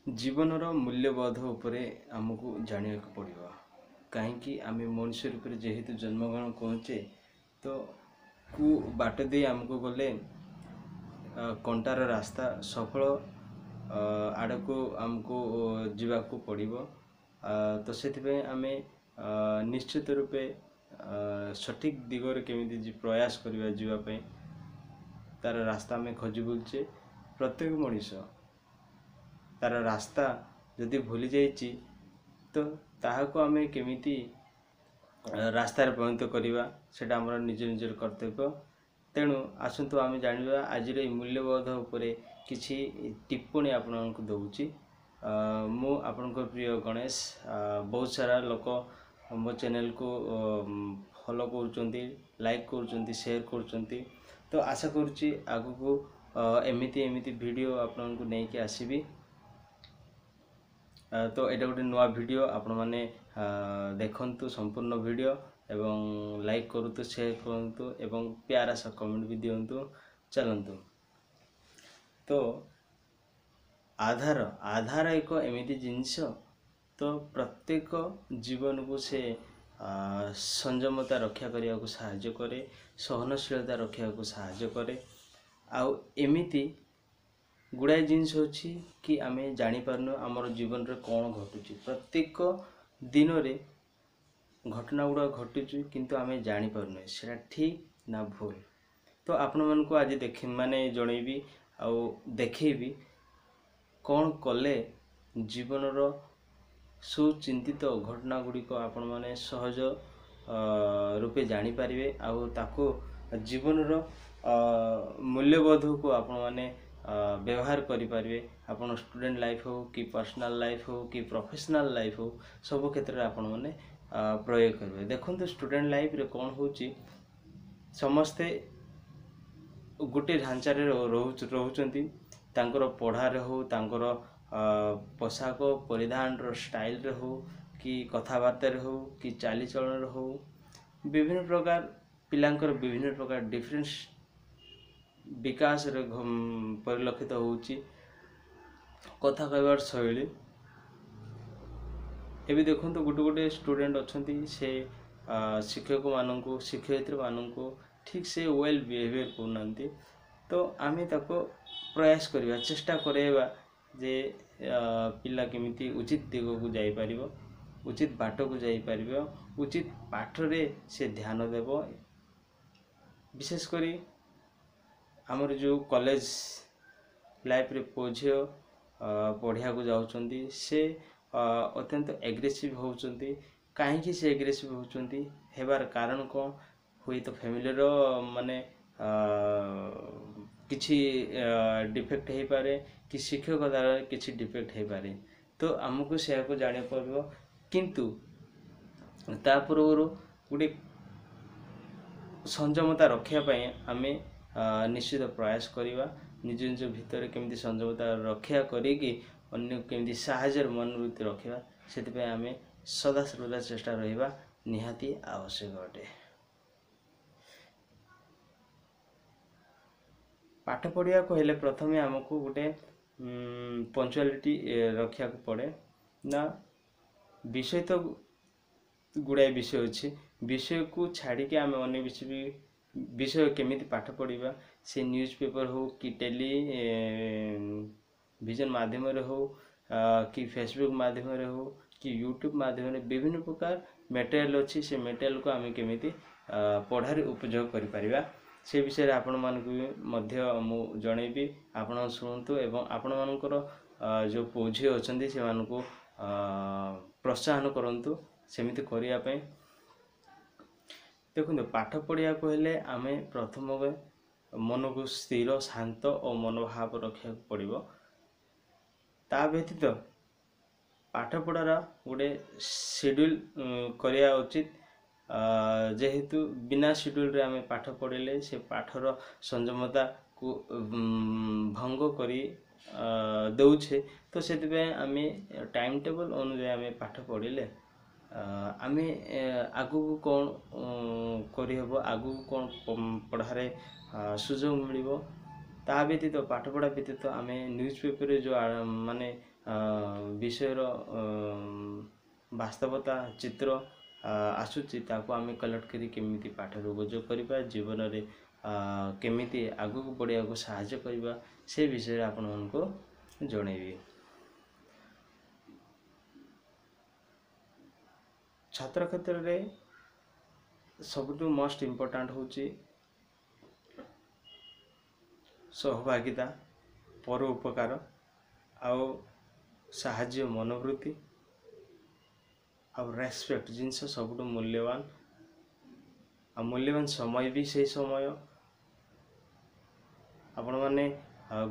जीवनर मूल्यबोध उपरे आमको जाना पड़ो कहीं आम मनुष्य रूप में जेहेतु जन्मग्रहण करुचे तो कु बाट दे आमको गले कंटार रास्ता सफल आड़ को आमको जीवाक पड़ो तो से आम निश्चित रूपे सठिक दिगरे केमी प्रयास करवा जीवाई तार रास्ता आम खोजी बुलचे प्रत्येक मनीष तार रास्ता जदि भूली जाइए तो ताहाको आमे केमिति रास्ता परिणत करवा सेटा हमर निज निजर कर्तव्य। तेणु आसंतु आमे जानिबा आज मूल्यबोध उपरे किछि टिप्पणी आपनको दउची। मु आपनको प्रिय गणेश बहुत सारा लोक मो चैनल को फॉलो करूचंती, लाइक करूचंती, शेयर करूचंती। तो आशा करूची आगु को एमिति एमिति वीडियो आपनको नै कि आसीबी। तो एटा गोटे नुआ वीडियो आपण माने देखंतु संपूर्ण वीडियो एवं लाइक करतु, शेयर करतु एवं प्यारा सा कमेंट भी दियंतु। चलंतु तो आधार एक एमिति जिनिस तो प्रत्येक जीवन को से संयमता रक्षा करिया को सहाय्य करे, सहनशीलता रक्षा को सहाय्य करे। आउ एमिति गुड़ाए जिनस अच्छी कि आम जापारनु आमर जीवन रे कौन घटुची। प्रत्येक दिन रे घटना गुड़ा घटुची किंतु आम जापारनु सेटा ठीक ना भूल। तो आपण मन को आज देख माने जनईबी आउ देखेबी कौन कले जीवन रो सुचिंतित घटना गुड़ी को आपण माने सहज रूपे जानी पारिबे आउ ताको जीवन रो मूल्यबोध को आपण माने व्यवहार करें। आपन स्टूडेंट लाइफ हो कि पर्सनल लाइफ हो कि प्रोफेशनल लाइफ हो सब क्षेत्र में आपण मैंने प्रयोग करेंगे। देखो स्टूडेंट लाइफ रे कौन होची समस्ते गोटे ढांचार रोचंती तांकर पढ़ारे हो, तांकर पोशाक परिधान स्टाइल रे हो कि कथबार्ता हो कि चालीचलन हो, विभिन्न प्रकार पिलांकर विभिन्न प्रकार डिफरेंस विकास रे परिलक्षित होची। कथा कहबार शैली एबे देखो तो गोटे गोटे स्टूडेंट अच्छी से शिक्षक मानू शिक्षयित्री मानू ठीक से वेल बिहेवियर करना। तो आम ताको प्रयास करवा चेष्टा करवा जे पिला केमिति उचित दिग को जाई परिबो, उचित बाट को जाई परिबो, उचित पाठ रे से ध्यान देव। विशेष करी आमर जो कॉलेज लाइफ रे पोझियो पढ़िया को जाउचंती से अत्यंत एग्रेसिव होउचंती। काहे से एग्रेसिव होउचंती हेबार कारण कौन हुई तो फैमिली रो माने किछि डिफेक्ट हे पारे कि शिक्षक द्वारा किछि डिफेक्ट हे पारे। तो हमको से को जाने पड़ो किंतु ता पूर्व गोटे संयमता रक्षा पाए आमे निश्चित प्रयास करवा। निज निज भितर केमती संयमता रक्षा करिकी अन्य केमती साहाय्य मनोवृत्ति रखा से आम सदा सर्वदा चेष्टा रहिबा निहाती आवश्यक अटे। पाठ पढ़िया को हेले प्रथमे आमको गोटे पंक्चुअलिटी रखा पड़े ना। विषय तो गुड़ाए विषय अच्छे, विषय को छाड़ी के आम अन्य विषय केमिति पाठ पढ़िबा से न्यूज़ पेपर हो कि टेलीविजन माध्यम रे हो कि फेसबुक माध्यम रे हो कि यूट्यूब माध्यम रे विभिन्न प्रकार मटेरियल अच्छी से मटेरियल को आम केमिति पढ़ारे उपयोग करि परिबा से विषय रे आपण मानकु मध्य मु जणैबी। आपण सुनतु एवं आपण मानकर जो पोझी अछंती से मानकु प्रोत्साहन करंतु सेमिति करिया पय। देखो पाठ पढ़िया को हेले आमे प्रथम मन को स्थिर शांत और मनोभाव रखा पड़ो। ता व्यतीत पाठ पढ़ार गोटे शेड्यूल करिया उचित। जेहेतु बिना शेड्यूल रे आमे पाठ पढ़ले से पाठर संयमता को भंग करी दौछे। तो से आमे टाइम टेबल अनुसार आमे पाठ पढ़ले आमे आगु कौन करहब, आगु कौन पढ़ारे सुजोग मिलिबो। ता व्यतीत पाठ पढ़ा व्यतीत आमे न्यूज़ पेपर जो माने विषयर वास्तवता चित्र आसूची ताको आमे कलेक्ट करी केमिति पाठर उपयोग करिबा जीवन रे केमिति आगु को बढ़िया को सहायता करिबा से विषय आपण मानको जणैबी। छात्र क्षेत्र रे सबुठु मोस्ट इम्पोर्टेंट होची सहभागिता पर उपकार आउ साहाय्य मनोवृत्ति आउ रेस्पेक्ट जिनस सबुठु मूल्यवान आ मूल्यवान समय भी से समय आपण माने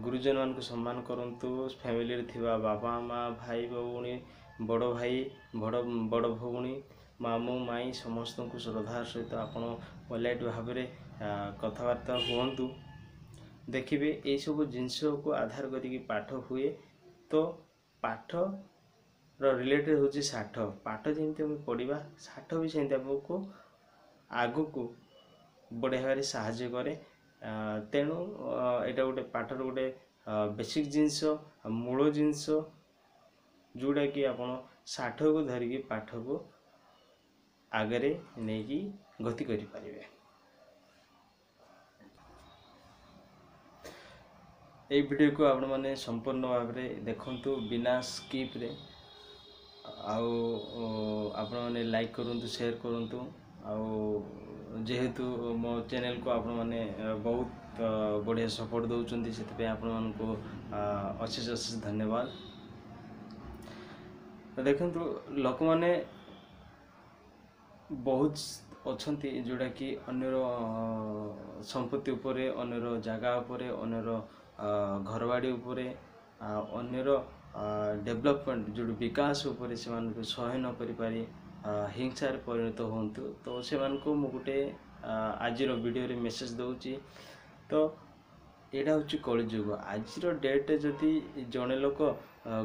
गुरुजन मान को सम्मान करंतु फैमिली रे थिबा बाबा माँ भाई भौणी बड़ भाई बड़ भौणी मामू माई समस्त को श्रद्धा सहित आपण पोलाइट भाव में कथबार्ता हुंतु देखिए ये सब जिनस को आधार करी पाठ हुए तो पाठ रिलेटेड होची साठ पाठ जमी आम पढ़ा साठ भी सेमती आमको आगु को बढ़िया भाव साहाय्य करे तेणु यहाँ गोटे पाठर गोटे बेसिक जिनस मूल जिनस जोड़ा कि आपण साठ को धरिकी पाठ को आगे नहीं गति करि परिबे। ए वीडियो को आपण माने संपूर्ण भाव में देखंतु बिना स्किप रे आउ आपण माने लाइक करंतु शेयर करंतु आउ जेहेतु मो चैनल को आपण माने बहुत बढ़िया सपोर्ट दउचंती सेते आपण मानको अशेष अशेष धन्यवाद। देखंतु लोक माने बहुत अच्छी जोड़ा कि अन्यर संपत्ति उपरे अन्यर जगह उपरे अन्यर घरबाड़ी उपरे अन्यर डेवलपमेंट जो विकास उपरे से सहाय न करि पारि हिंसार परिणत होंतु तो से गोटे आज वीडियो रे मेसेज दउची तो एटा होची कलिजुग आज डेट जदि जड़े लोक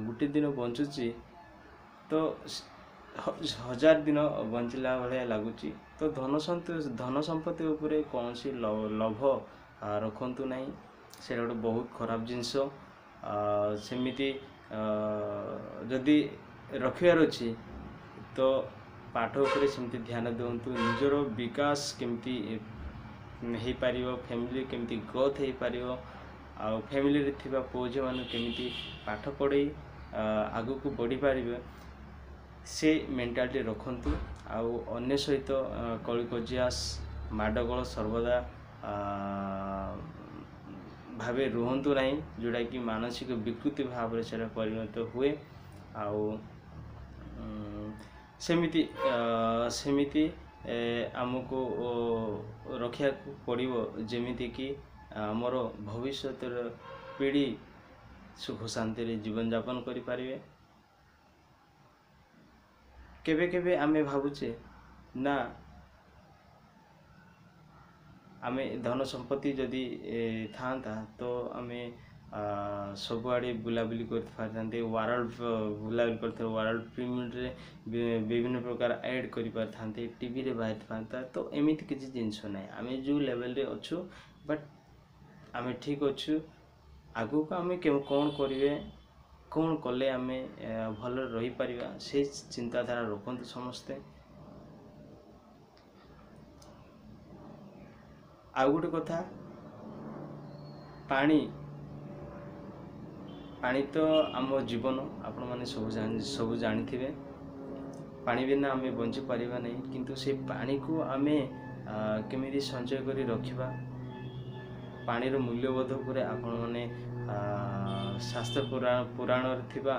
गोटे दिन बंचुची तो 1000 दिन बंचला भाया लगुच तो धन संपत्ति उपरे कौन सी लोभ रखंतु नहीं से गोटे बहुत खराब जिनस सेमिति जदि रखियार अच्छी तो पाठ उपरे सेमती ध्यान दिंतु निजर विकास केमती हो पारिबो फैमिली केमती ग्रोथ हो पारिबो आ फैमिली रे थिबा पुओ झियो माने केमती पाठ पढ़ी आगु को बढ़ी पारिबे से मेंटालिटी रखंतु आउ अन्य सहित कली कजियास माडगोल सर्वदा भावे रुहंतु नहीं जोड़ा कि मानसिक विकृति भाव से परिणत हुए आउ सेमिति आमको रखा पड़ो जेमिति कि आमर भविष्य पीढ़ी सुख शांति जीवन यापन करि पारिबे। केबे केबे आमे भावुचे ना आमे धन संपत्ति जदि था तो आमे सबुआड़े बुलाबुली करते वर्ल्ड बुलाबुली करते वर्ल्ड प्रीमियर रे विभिन्न प्रकार ऐड कर पारथांते टीवी रे बाहर था तो एमिति किसी जिनस ना आमे जो लेवल रे अच्छु बट आमे ठीक अच्छु आगु को आमे कौन करिवे कौन कले आमे भल रही परिबा से चिंताधारा रखंतु समस्ते। आ गोटे कथा पानी पानी तो आम जीवन आपण माने सब जानिथिबे पानी बिना आमे बंची परिबा नहीं किंतु से पानी को आमे केमिति संचय करी रखिबा पानी रो मूल्यबोध उपरे आपण माने शास्त्र पुराण थिबा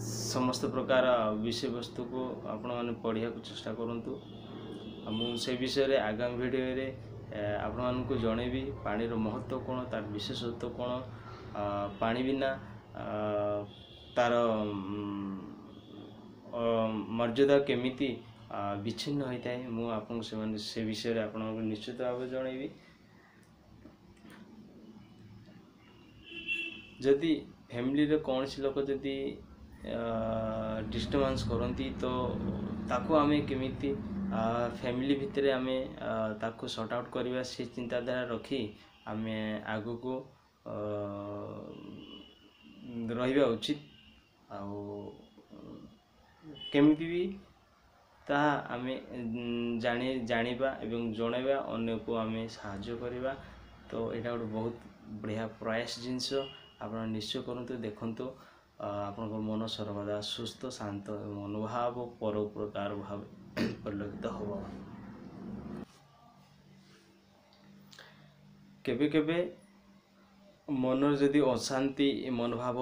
समस्त प्रकार विषय वस्तु को आपण माने पढ़िया को चेष्टा करंतु मु से विषय रे आगामी वीडियो रे आपण मान को जणेबी पानी रो महत्व कोन तार विशेषत्व कोन पानी बिना तार मर्यादा केमिति विच्छिन्न होता है मु आपन से विषय रे आपण निश्चित भाव जणेबी। जदि फैमिली रे कौन सी लोक जदि डिस्टर्बेंस करती तो ताको आमे केमिति फैमिली भितरे आमे ताको सॉर्ट आउट करवा से चिंताधारा रखी आमे आगु को ରହିବା ଉଚିତ। ଆଉ କେମିତି ବି ତାହା ଆମେ ଜାଣିବା ଏବଂ ଜଣାଇବା, ଅନ୍ୟକୁ ଆମେ ସାହାଯ୍ୟ କରିବା। ତ ଏଇଟା ଗୋଟେ ବହୁତ ବଢ଼ିଆ ପ୍ରୟାସ ଜିନିଷ, ଆପଣ ନିଶ୍ଚୟ କରନ୍ତୁ। ଦେଖନ୍ତୁ ଆପଣଙ୍କ ମନ ସର୍ବଦା ସୁସ୍ଥ, ଶାନ୍ତ ଏବଂ ଅନୁଭାବ ପରୋପକାର ଭାବେ ପରିଲକ୍ଷିତ ହେବ। କେବେ କେବେ ମନରେ ଯଦି ଅଶାନ୍ତି ମନୋଭାବ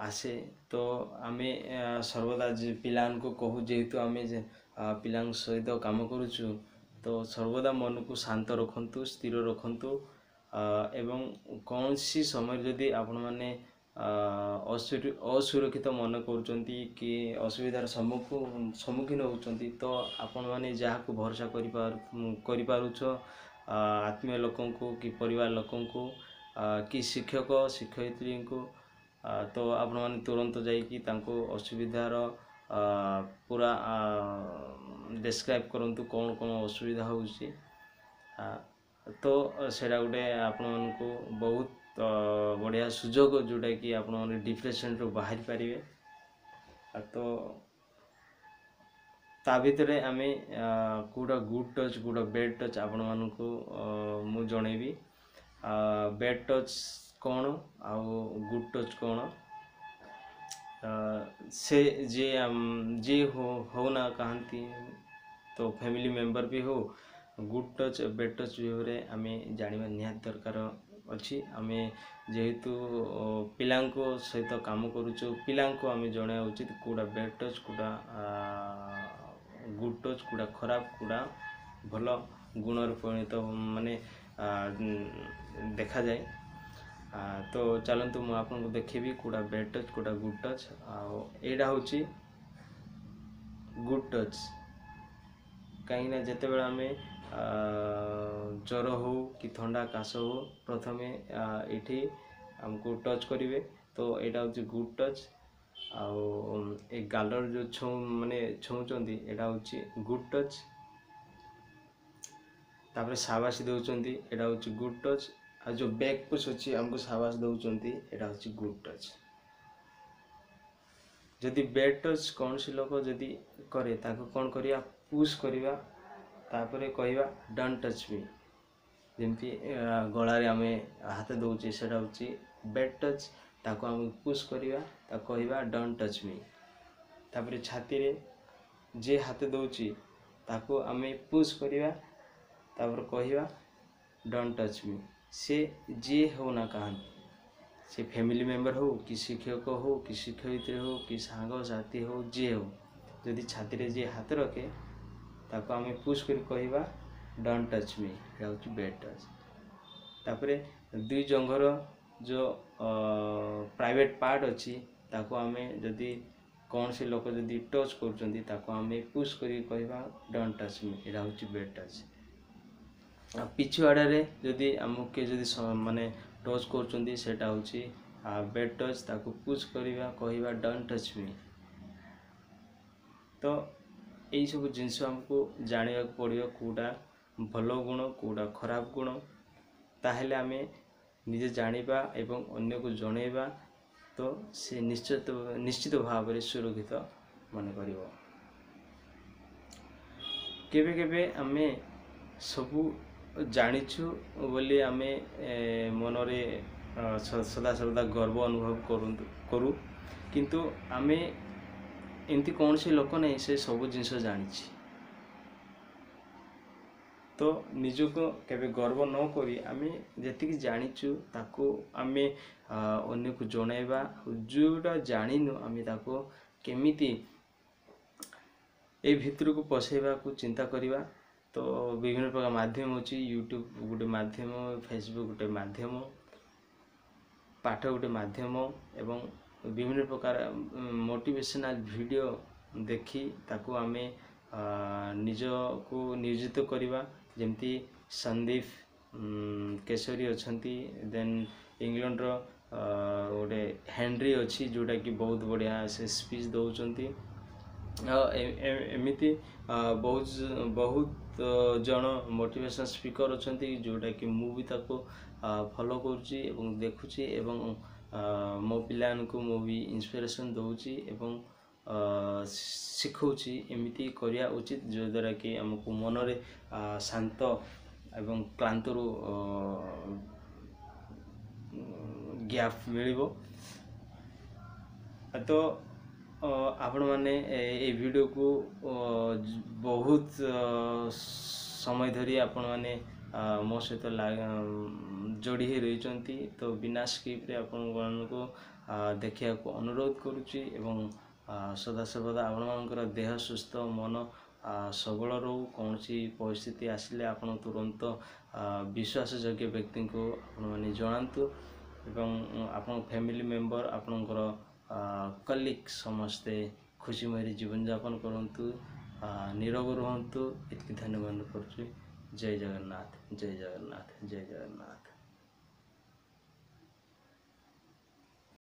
ଆସେ, ତ ଆମେ ସର୍ବଦା ପିଲାମାନଙ୍କୁ କହୁ, ଯେହେତୁ ଆମେ ପିଲାଙ୍କ ସହିତ କାମ କରୁଛୁ, ତ ସର୍ବଦା ମନକୁ ଶାନ୍ତ ରଖନ୍ତୁ, ସ୍ଥିର ରଖନ୍ତୁ। ଏବଂ କୌଣସି ସମୟରେ ଯଦି ଆପଣମାନେ ଅସୁରକ୍ଷିତ ମନେ କରୁଛନ୍ତି କି ଅସୁବିଧାର ସମ୍ମୁଖୀନ ହେଉଛନ୍ତି, ତ ଆପଣମାନେ ଯାହାକୁ ଭରସା କରିପାରୁଛ, ଆତ୍ମୀୟ ଲୋକଙ୍କୁ କି ପରିବାର ଲୋକଙ୍କୁ କି ଶିକ୍ଷକ ଶିକ୍ଷୟିତ୍ରୀଙ୍କୁ, ତ ଆପଣମାନେ ତୁରନ୍ତ ଯାଇକି ତାଙ୍କୁ ଅସୁବିଧାର ପୁରା ଡେସ୍କ୍ରାଇବ୍ କରନ୍ତୁ କ'ଣ କ'ଣ ଅସୁବିଧା ହେଉଛି। ତ ସେଇଟା ଗୋଟେ ଆପଣମାନଙ୍କୁ ବହୁତ ବଢ଼ିଆ ସୁଯୋଗ, ଯେଉଁଟାକି ଆପଣମାନେ ଡିପ୍ରେସନ୍ରୁ ବାହାରି ପାରିବେ। ତ ତା ଭିତରେ ଆମେ କେଉଁଟା ଗୁଡ୍ ଟଚ୍ କେଉଁଟା ବ୍ୟାଡ୍ ଟଚ୍ ଆପଣମାନଙ୍କୁ ମୁଁ ଜଣେଇବି। ବ୍ୟାଡ୍ ଟଚ୍ କ'ଣ ଆଉ ଗୁଡ୍ ଟଚ୍ କ'ଣ, ସେ ଯିଏ ହଉନା କାହାନ୍ତି, ତ ଫ୍ୟାମିଲି ମେମ୍ବର ବି ହଉ, ଗୁଡ୍ ଟଚ୍ ବ୍ୟାଡ୍ ଟଚ୍ ବିଷୟରେ ଆମେ ଜାଣିବା ନିହାତି ଦରକାର ଅଛି। ଆମେ ଯେହେତୁ ପିଲାଙ୍କ ସହିତ କାମ କରୁଛୁ, ପିଲାଙ୍କୁ ଆମେ ଜଣାଇବା ଉଚିତ କେଉଁଟା ବ୍ୟାଡ୍ ଟଚ୍, କେଉଁଟା ଗୁଡ୍ ଟଚ୍, କେଉଁଟା ଖରାପ, କେଉଁଟା ଭଲ ଗୁଣରେ ପରିଣତ ମାନେ ଦେଖାଯାଏ। ତ ଚାଲନ୍ତୁ ମୁଁ ଆପଣଙ୍କୁ ଦେଖେଇବି କେଉଁଟା ବ୍ୟାଡ୍ ଟଚ୍ କେଉଁଟା ଗୁଡ୍ ଟଚ୍। ଆଉ ଏଇଟା ହେଉଛି ଗୁଡ୍ ଟଚ୍, କାହିଁକିନା ଯେତେବେଳେ ଆମେ ଜ୍ୱର ହଉ କି ଥଣ୍ଡା କାଶ ହଉ, ପ୍ରଥମେ ଏଇଠି ଆମକୁ ଟଚ୍ କରିବେ, ତ ଏଇଟା ହେଉଛି ଗୁଡ୍ ଟଚ୍। ଆଉ ଏ ଗାଲର ଯେଉଁ ଛୁଉଁଛନ୍ତି, ଏଇଟା ହେଉଛି ଗୁଡ୍ ଟଚ୍। ତାପରେ ସାବାସି ଦେଉଛନ୍ତି, ଏଇଟା ହେଉଛି ଗୁଡ୍ ଟଚ୍। ଆଉ ଯେଉଁ ବ୍ୟାକ୍ ପୁଶ୍ ଅଛି, ଆମକୁ ସାବାସ ଦେଉଛନ୍ତି, ଏଇଟା ହେଉଛି ଗୁଡ୍ ଟଚ୍। ଯଦି ବ୍ୟାଡ୍ ଟଚ୍ କୌଣସି ଲୋକ ଯଦି କରେ, ତାକୁ କ'ଣ କରିବା, ପୁଶ୍ କରିବା, ତାପରେ କହିବା ଡୋଣ୍ଟ ଟଚ୍ ମି। ଯେମିତି ଗଳାରେ ଆମେ ହାତ ଦେଉଛେ, ସେଇଟା ହେଉଛି ବ୍ୟାଡ୍ ଟଚ୍। ତାକୁ ଆମେ ପୁଶ୍ କରିବା, ତାକୁ କହିବା ଡୋଣ୍ଟ ଟଚ୍ ମି। ତାପରେ ଛାତିରେ ଯିଏ ହାତ ଦେଉଛି, ତାକୁ ଆମେ ପୁଶ୍ କରିବା, ତାପରେ କହିବା ଡୋଣ୍ଟ ଟଚ୍ ମି। ସେ ଯିଏ ହେଉନା କାହାନ୍ତି, ସେ ଫ୍ୟାମିଲି ମେମ୍ବର ହଉ କି ଶିକ୍ଷକ ହଉ କି ଶିକ୍ଷୟିତ୍ରୀ ହଉ କି ସାଙ୍ଗସାଥି ହଉ, ଯିଏ ହଉ, ଯଦି ଛାତିରେ ଯିଏ ହାତ ରଖେ, ତାକୁ ଆମେ ପୁଶ୍ କରି କହିବା ଡୋଣ୍ଟ ଟଚ୍ ମି। ଏଇଟା ହେଉଛି ବ୍ୟାଡ୍ ଟଚ୍। ତାପରେ ଦୁଇ ଜଙ୍ଘର ଯେଉଁ ପ୍ରାଇଭେଟ୍ ପାର୍ଟ ଅଛି, ତାକୁ ଆମେ ଯଦି କୌଣସି ଲୋକ ଯଦି ଟଚ୍ କରୁଛନ୍ତି, ତାକୁ ଆମେ ପୁଶ୍ କରି କହିବା ଡୋଣ୍ଟ ଟଚ୍ ମି। ଏଇଟା ହେଉଛି ବ୍ୟାଡ୍ ଟଚ୍। ଆଉ ପିଛୁ ଆଡ଼ରେ ଯଦି ଆମକୁ କିଏ ଯଦି ମାନେ ଟଚ୍ କରୁଛନ୍ତି, ସେଇଟା ହେଉଛି ବ୍ୟାଡ୍ ଟଚ୍। ତାକୁ ପୁଶ୍ କରିବା, କହିବା ଡୋଣ୍ଟ ଟଚ୍ ମି। ତ ଏଇସବୁ ଜିନିଷ ଆମକୁ ଜାଣିବାକୁ ପଡ଼ିବ, କେଉଁଟା ଭଲ ଗୁଣ କେଉଁଟା ଖରାପ ଗୁଣ। ତାହେଲେ ଆମେ ନିଜେ ଜାଣିବା ଏବଂ ଅନ୍ୟକୁ ଜଣେଇବା, ତ ସେ ନିଶ୍ଚିତ ଭାବରେ ସୁରକ୍ଷିତ ମନେ କରିବ। କେବେ କେବେ ଆମେ ସବୁ ଜାଣିଛୁ ବୋଲି ଆମେ ମନରେ ସଦାସର୍ବଦା ଗର୍ବ ଅନୁଭବ କରୁ, କିନ୍ତୁ ଆମେ ଏମିତି କୌଣସି ଲୋକ ନାହିଁ ସେ ସବୁ ଜିନିଷ ଜାଣିଛି। ତ ନିଜକୁ କେବେ ଗର୍ବ ନ କରି ଆମେ ଯେତିକି ଜାଣିଛୁ ତାକୁ ଆମେ ଅନ୍ୟକୁ ଜଣାଇବା। ଯେଉଁଟା ଜାଣିନୁ ଆମେ ତାକୁ କେମିତି ଏଇ ଭିତରକୁ ପଶେଇବାକୁ ଚିନ୍ତା କରିବା। ତ ବିଭିନ୍ନ ପ୍ରକାର ମାଧ୍ୟମ ଅଛି, ୟୁଟ୍ୟୁବ୍ ଗୋଟେ ମାଧ୍ୟମ, ଫେସବୁକ୍ ଗୋଟେ ମାଧ୍ୟମ, ପାଠ ଗୋଟେ ମାଧ୍ୟମ, ଏବଂ ବିଭିନ୍ନ ପ୍ରକାର ମୋଟିଭେସନାଲ୍ ଭିଡ଼ିଓ ଦେଖି ତାକୁ ଆମେ ନିଜକୁ ନିୟୋଜିତ କରିବା। ଯେମିତି ସନ୍ଦୀପ କେଶରୀ ଅଛନ୍ତି, ଦେନ୍ ଇଂଲଣ୍ଡର ଗୋଟେ ହେନରୀ ଅଛି, ଯେଉଁଟାକି ବହୁତ ବଢ଼ିଆ ସେ ସ୍ପିଚ୍ ଦେଉଛନ୍ତି। ଏମିତି ବହୁତ तो जन मोटिवेशन स्पीकर अच्छा जोटा कि मुझे फॉलो करुच्ची एवं देखुची एवं मो पिलान को मु भी इंस्पिरेशन दौची एवं शिखौची एमिति करिया उचित जो द्वारा कि हमको मनरे शांत एवं क्लांतरू गैप मिलिबो। तो आपण मैंने ये वीडियो को बहुत समय धरी आपण मैंने मो सहित जोड़ी ही रही, तो बिना स्किप रे आपण को देखा को अनुरोध करुच्ची एवं सदा सर्वदा आपण मानकर देह सुस्थ मन सबल रो कौन सी परिस्थिति आसिले आपण तुरंत विश्वास योग्य व्यक्ति को आपण माने जणांतु एवं आपण फैमिली मेंबर आपणकर कलिग समस्ते खुशी मरी जीवन यापन करंतु निरोग रुहंतु। इतनी धन्यवाद करुच्ची। जय जगन्नाथ, जय जगन्नाथ, जय जगन्नाथ।